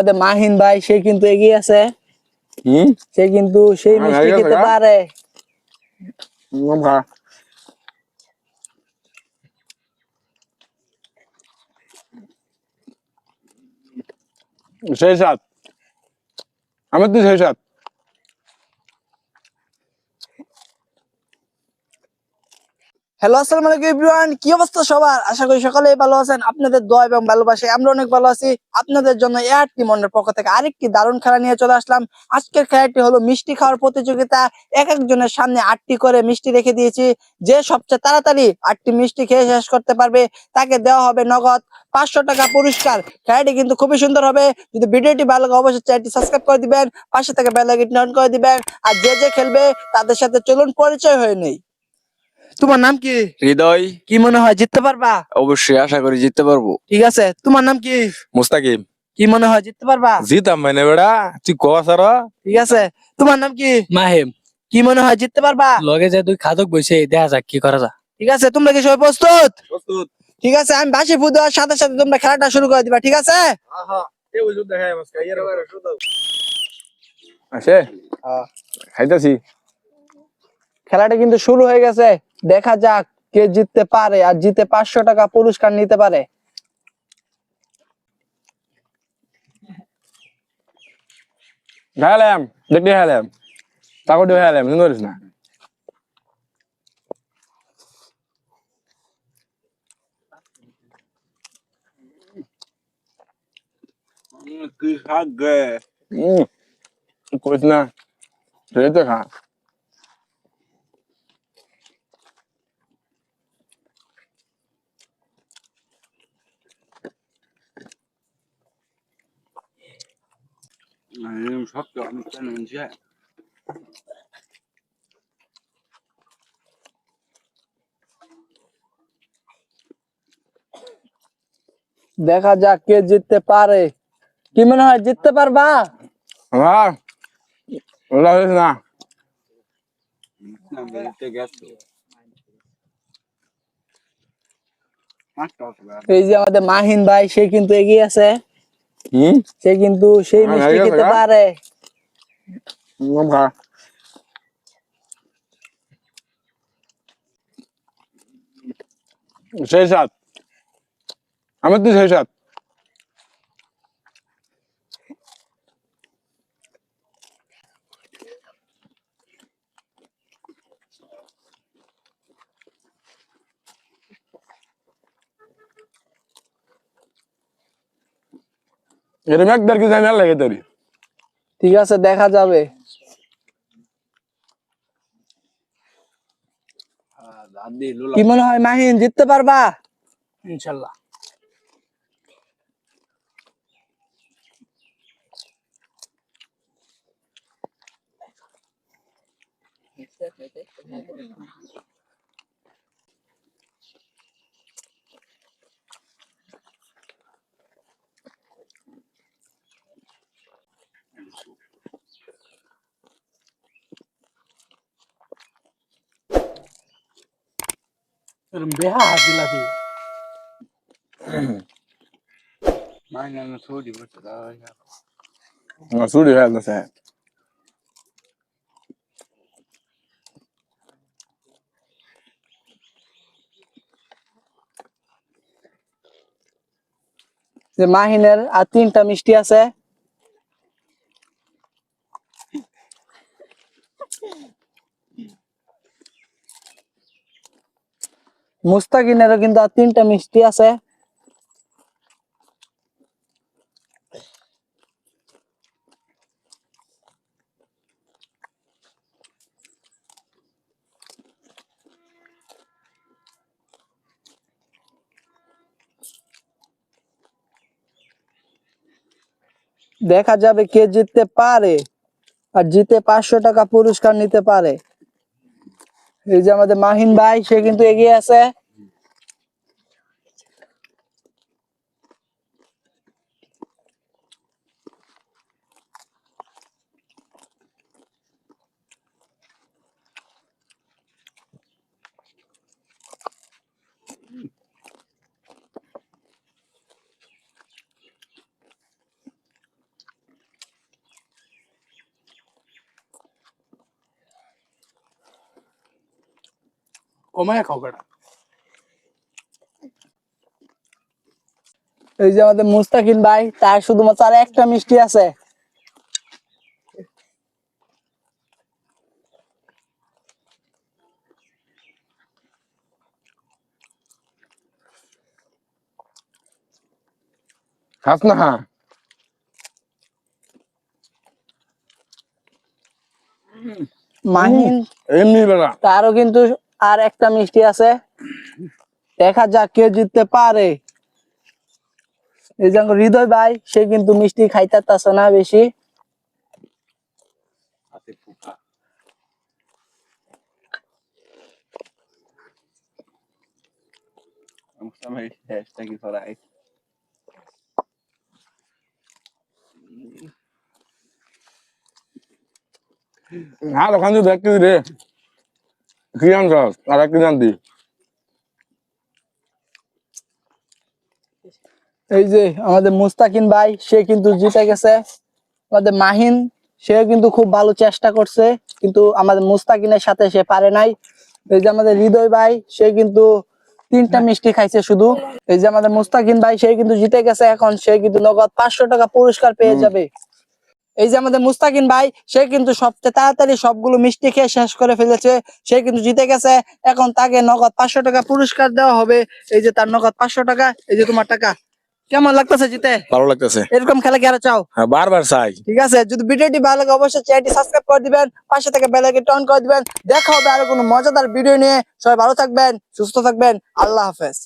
আমাদের মাহিন ভাই সে কিন্তু এগিয়ে আছে। সে কিন্তু সেই মিষ্টি খেতে পারে। সেই সাত আমার তো সেই সাত। হ্যালো, আসসালামু আলাইকুম এভরিওয়ান, কি অবস্থা সবার? আশা করি সকলেই ভালো আছেন। আপনাদের দোয়া এবং ভালোবাসায় আমরা অনেক ভালো আছি। আপনাদের জন্য এআর টিমনের পক্ষ থেকে আরেকটি দারুণ খেলা নিয়ে চলে আসলাম। আজকের খেলাটি হলো মিষ্টি খাওয়ার প্রতিযোগিতা। এক একজনের সামনে 8টি করে মিষ্টি রেখে দিয়েছি। যে সবচেয়ে তাড়াতাড়ি 8টি মিষ্টি খেয়ে শেষ করতে পারবে তাকে দেওয়া হবে নগদ 500 টাকা পুরস্কার। খেলাটি কিন্তু খুবই সুন্দর হবে। যদি ভিডিওটি ভালো লাগে অবশ্যই চ্যানেলটি সাবস্ক্রাইব করে দিবেন, পাশে থেকে বেল আইকনটি অন করে দিবেন। আর যে যে খেলবে তাদের সাথে চলুন পরিচয় হয়ে নেই। তোমার নাম কি? হৃদয়। কি মনে হয় জিততে পারবা? অবশ্যই আশা করি জিততে পারবো। ঠিক আছে, তোমার নাম কি? মুস্তাকিম। কি মনে হয় জিততে পারবা? জিতাম মানে বেড়া তুই কসার। ঠিক আছে, তোমার নাম কি? মাহিম। কি মনে হয় জিততে পারবা? লগে যে দুই খাদক বইছে দেখা যাক কি করা যায়। ঠিক আছে, তোমরা কি সবাই প্রস্তুত? ঠিক আছে, আমি বাঁশি ফু দেওয়ার সাথে সাথে তোমরা খেলাটা শুরু করে দিবা, ঠিক আছে? আসে খাইতেছি। খেলাটা কিন্তু শুরু হয়ে গেছে। দেখা যাক কে জিততে পারে আর জিতে 500 টাকা পুরস্কার নিতে পারে। খাইলাম দেখতে খাইলাম তাকটি খাইলাম শুনিস না। কি খাগে কইস না সেই তো খা। সত্য আমি দেখা যাক কে জিততে পারে। কি মনে হয় জিততে পারবা? হ্যাঁ ওলা হইস না। এই যে আমাদের মাহিন ভাই সে কিন্তু এগিয়ে আছে। সে কিন্তু সেই মিষ্টি খেতে পারে। খা সেই সাত আমার তো সেই সাত। এরকম একবার কি জানি লাগে তোরই। ঠিক আছে, দেখা যাবে। কি মনে হয় মাহিন জিততে পারবা? ইনশাল্লাহ। বেহা দিলা দি চুরি হয়ে গেছে। যে মাহিনের আর 3টা মিষ্টি আছে। মুস্তাকিনেরও কিন্তু আর 3টা মিষ্টি আছে। দেখা যাবে কে জিততে পারে আর জিতে 500 টাকা পুরস্কার নিতে পারে। এই যে আমাদের মাহিন ভাই সে কিন্তু এগিয়ে আছে। কমায় খাও বেটা। এই যে আমাদের মুস্তাকিন ভাই, তার শুধুমাত্র আর একটা মিষ্টি আছে। খাস না হ্যাঁ মাহিন, এমনি বেলা তারও কিন্তু আর একটা মিষ্টি আছে। দেখা যাক কে জিততে পারে। এই যে আমার হৃদয় ভাই, সে কিন্তু মিষ্টি খাইতে না বেশি। হাতে ফুটা আমি শেষটা কি ফরাই আর ওখান থেকে দেখতে রে কি জানছস আর কি জানতি এই যে আমাদের মুস্তাকিন ভাই, সে কিন্তু জিতে গেছে। আমাদের মাহিন, সে কিন্তু খুব ভালো চেষ্টা করছে, কিন্তু আমাদের মুস্তাকিনের সাথে সে পারে নাই। এই যে আমাদের হৃদয় ভাই, সে কিন্তু 3টা মিষ্টি খাইছে শুধু। এই যে আমাদের মুস্তাকিন ভাই, সে কিন্তু জিতে গেছে। এখন সে কিন্তু নগদ 500 টাকা পুরস্কার পেয়ে যাবে। এই যে আমাদের মুস্তাকিন ভাই, সে কিন্তু সবচেয়ে তাড়াতাড়ি সবগুলো মিষ্টি খেয়ে শেষ করে ফেলেছে। সে কিন্তু জিতে গেছে। এখন তাকে নগদ 500 টাকা পুরস্কার দেওয়া হবে। এই যে তার নগদ 500 টাকা, এই যে তোমার টাকা। কেমন লাগতেছে জিতে? ভালো লাগতেছে। এরকম খেলা কি আরো চাও? হ্যাঁ, বারবার চাই। ঠিক আছে, যদি ভিডিওটি ভালো লাগে অবশ্যই চ্যানেলটি সাবস্ক্রাইব করে দিবেন, পাশে থেকে বেল আইকনটি অন করে দিবেন। দেখা হবে আরো কোনো মজাদার ভিডিও নিয়ে। সবাই ভালো থাকবেন, সুস্থ থাকবেন। আল্লাহ হাফেজ।